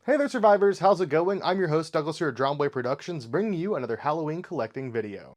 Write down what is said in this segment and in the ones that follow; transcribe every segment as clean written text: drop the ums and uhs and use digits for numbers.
Hey there, survivors! How's it going? I'm your host, Douglas here at Drownboy Productions, bringing you another Halloween collecting video.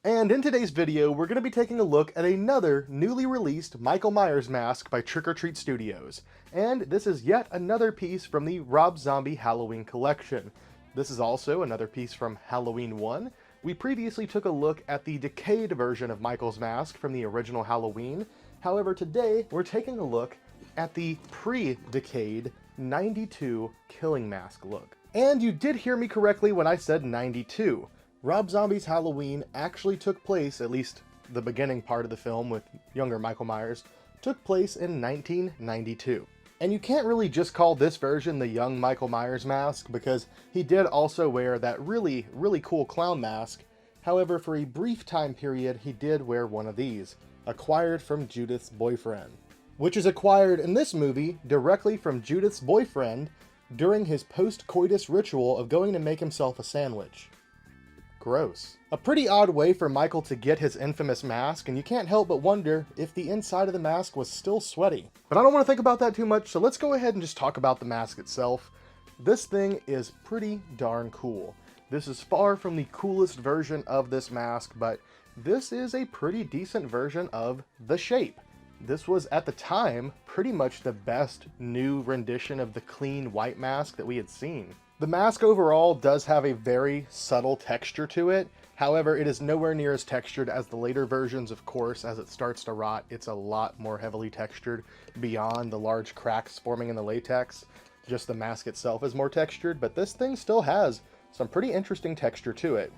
And in today's video, we're going to be taking a look at another newly released Michael Myers mask by Trick or Treat Studios. And this is yet another piece from the Rob Zombie Halloween collection. This is also another piece from Halloween 1. We previously took a look at the decayed version of Michael's mask from the original Halloween. However, today we're taking a look at the pre-decayed 92 Killing Mask look. And you did hear me correctly when I said 92. Rob Zombie's Halloween actually took place, at least the beginning part of the film with younger Michael Myers, took place in 1992. And you can't really just call this version the young Michael Myers mask, because he did also wear that really cool clown mask. However, for a brief time period, he did wear one of these, acquired from Judith's boyfriend. Which is acquired in this movie directly from Judith's boyfriend during his post-coitus ritual of going to make himself a sandwich. Gross. A pretty odd way for Michael to get his infamous mask, and you can't help but wonder if the inside of the mask was still sweaty. But I don't want to think about that too much, so let's go ahead and just talk about the mask itself. This thing is pretty darn cool. This is far from the coolest version of this mask, but this is a pretty decent version of the shape. This was, at the time, pretty much the best new rendition of the clean white mask that we had seen. The mask overall does have a very subtle texture to it. However, it is nowhere near as textured as the later versions, of course. As it starts to rot, it's a lot more heavily textured beyond the large cracks forming in the latex. Just the mask itself is more textured, but this thing still has some pretty interesting texture to it.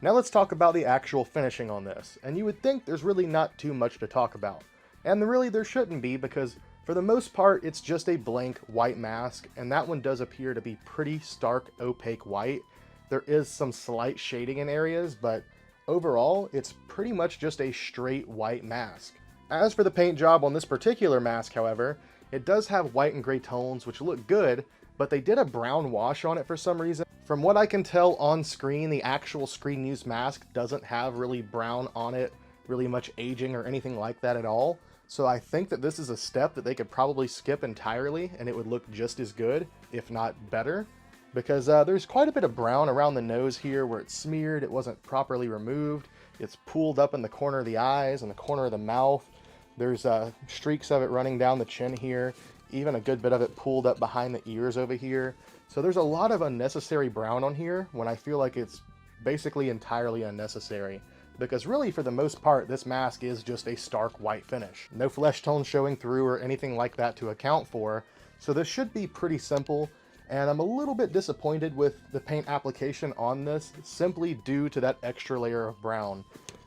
Now let's talk about the actual finishing on this. And you would think there's really not too much to talk about. And really there shouldn't be, because for the most part, it's just a blank white mask, and that one does appear to be pretty stark, opaque white. There is some slight shading in areas, but overall, it's pretty much just a straight white mask. As for the paint job on this particular mask, however, it does have white and gray tones, which look good, but they did a brown wash on it for some reason. From what I can tell on screen, the actual screen-used mask doesn't have really brown on it, really much aging or anything like that at all. So I think that this is a step that they could probably skip entirely and it would look just as good, if not better. Because there's quite a bit of brown around the nose here where it's smeared, it wasn't properly removed. It's pooled up in the corner of the eyes and the corner of the mouth. There's streaks of it running down the chin here, even a good bit of it pooled up behind the ears over here. So there's a lot of unnecessary brown on here when I feel like it's basically entirely unnecessary. Because really, for the most part, this mask is just a stark white finish. No flesh tone showing through or anything like that to account for, so this should be pretty simple, and I'm a little bit disappointed with the paint application on this, simply due to that extra layer of brown.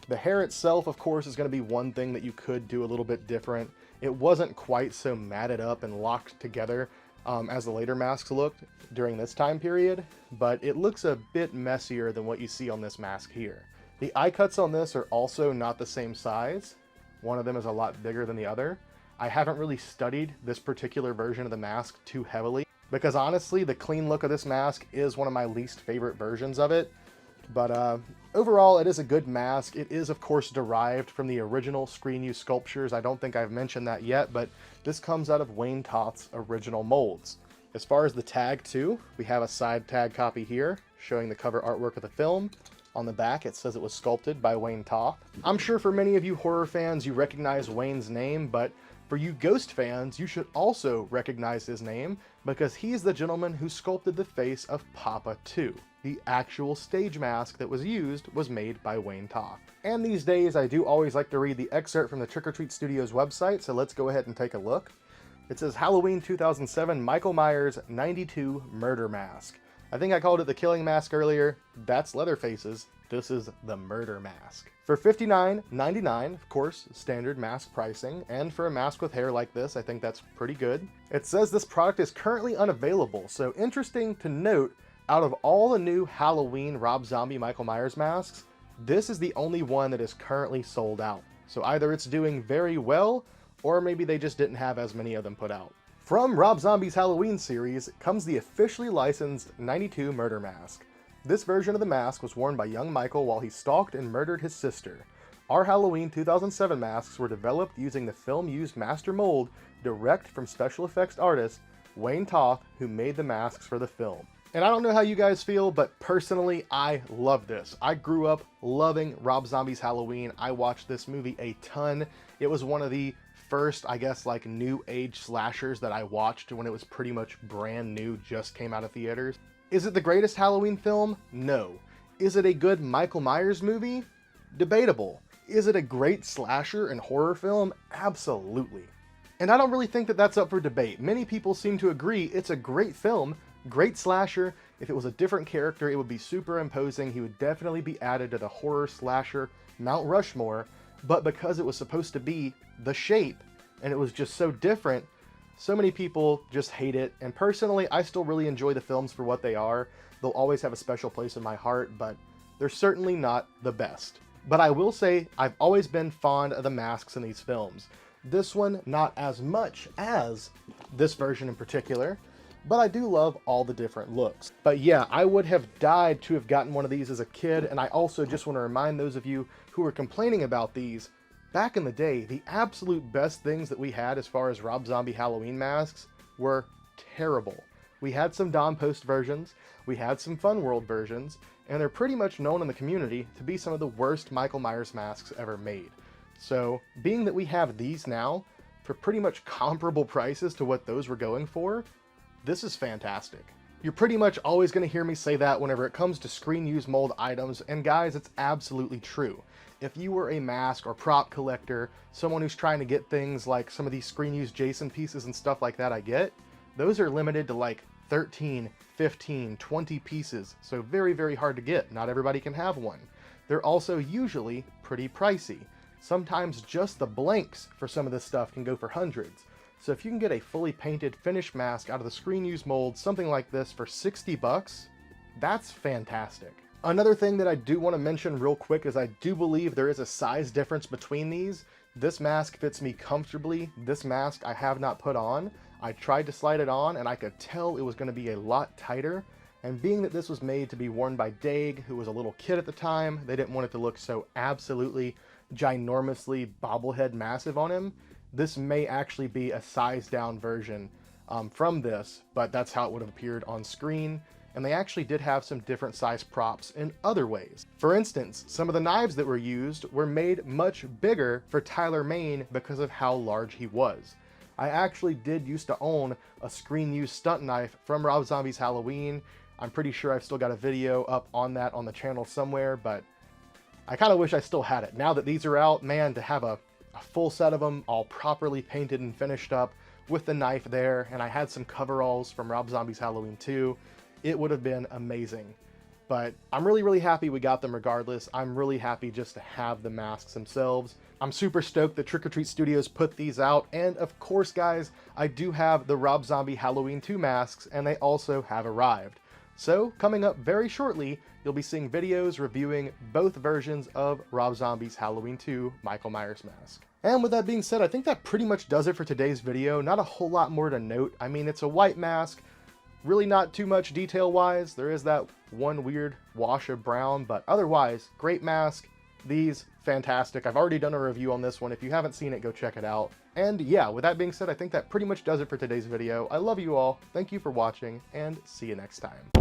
The hair itself, of course, is going to be one thing that you could do a little bit different. It wasn't quite so matted up and locked together as the later masks looked during this time period, but it looks a bit messier than what you see on this mask here. The eye cuts on this are also not the same size. One of them is a lot bigger than the other. I haven't really studied this particular version of the mask too heavily, because honestly, the clean look of this mask is one of my least favorite versions of it. But overall, it is a good mask. It is, of course, derived from the original screen-used sculptures. I don't think I've mentioned that yet, but this comes out of Wayne Toth's original molds. As far as the tag, too, we have a side tag copy here, showing the cover artwork of the film. On the back, it says it was sculpted by Wayne Toth. I'm sure for many of you horror fans, you recognize Wayne's name, but for you Ghost fans, you should also recognize his name, because he's the gentleman who sculpted the face of Papa 2. The actual stage mask that was used was made by Wayne Toth. And these days, I do always like to read the excerpt from the Trick or Treat Studios website, so let's go ahead and take a look. It says, Halloween 2007 Michael Myers 92 Murder Mask. I think I called it the Killing Mask earlier. That's Leatherface's. This is the Murder Mask. For $59.99, of course, standard mask pricing, and for a mask with hair like this, I think that's pretty good. It says this product is currently unavailable, so interesting to note, out of all the new Halloween Rob Zombie Michael Myers masks, this is the only one that is currently sold out. So either it's doing very well, or maybe they just didn't have as many of them put out. From Rob Zombie's Halloween series comes the officially licensed 92 murder mask. This version of the mask was worn by young Michael while he stalked and murdered his sister. Our Halloween 2007 masks were developed using the film-used master mold direct from special effects artist Wayne Toth, who made the masks for the film. And I don't know how you guys feel, but personally, I love this. I grew up loving Rob Zombie's Halloween. I watched this movie a ton. It was one of the first, I guess, like new age slashers that I watched when it was pretty much brand new, just came out of theaters. Is it the greatest Halloween film? No. Is it a good Michael Myers movie? Debatable. Is it a great slasher and horror film? Absolutely. And I don't really think that that's up for debate. Many people seem to agree it's a great film, great slasher. If it was a different character, it would be super imposing. He would definitely be added to the horror slasher Mount Rushmore. But because it was supposed to be The Shape, and it was just so different, so many people just hate it. And personally, I still really enjoy the films for what they are. They'll always have a special place in my heart, but they're certainly not the best. But I will say, I've always been fond of the masks in these films. This one, not as much as this version in particular, but I do love all the different looks. But yeah, I would have died to have gotten one of these as a kid, and I also just want to remind those of you who were complaining about these, back in the day, the absolute best things that we had as far as Rob Zombie Halloween masks were terrible. We had some Dawn Post versions, we had some Fun World versions, and they're pretty much known in the community to be some of the worst Michael Myers masks ever made. So, being that we have these now, for pretty much comparable prices to what those were going for, this is fantastic. You're pretty much always going to hear me say that whenever it comes to screen use mold items, and guys, it's absolutely true. If you were a mask or prop collector, someone who's trying to get things like some of these screen use Jason pieces and stuff like that I get, those are limited to like 13, 15, 20 pieces, so very, very hard to get. Not everybody can have one. They're also usually pretty pricey. Sometimes just the blanks for some of this stuff can go for hundreds. So if you can get a fully painted finished mask out of the screen use mold, something like this for 60 bucks, that's fantastic. Another thing that I do want to mention real quick is I do believe there is a size difference between these. This mask fits me comfortably. This mask I have not put on. I tried to slide it on and I could tell it was going to be a lot tighter. And being that this was made to be worn by Daig, who was a little kid at the time, they didn't want it to look so absolutely ginormously bobblehead massive on him. This may actually be a sized down version from this, but that's how it would have appeared on screen. And they actually did have some different size props in other ways. For instance, some of the knives that were used were made much bigger for Tyler Mane because of how large he was. I actually did used to own a screen use stunt knife from Rob Zombie's Halloween. I'm pretty sure I've still got a video up on that on the channel somewhere, but I kind of wish I still had it. Now that these are out, man, to have a full set of them all properly painted and finished up with the knife there, and I had some coveralls from Rob Zombie's Halloween 2, it would have been amazing. But I'm really, really happy we got them regardless. I'm really happy just to have the masks themselves. I'm super stoked that Trick or Treat Studios put these out, and of course, guys, I do have the Rob Zombie Halloween 2 masks, and they also have arrived. So, coming up very shortly, you'll be seeing videos reviewing both versions of Rob Zombie's Halloween 2 Michael Myers mask. And with that being said, I think that pretty much does it for today's video. Not a whole lot more to note. I mean, it's a white mask, really not too much detail-wise. There is that one weird wash of brown, but otherwise, great mask. These, fantastic. I've already done a review on this one. If you haven't seen it, go check it out. And yeah, with that being said, I think that pretty much does it for today's video. I love you all. Thank you for watching, and see you next time.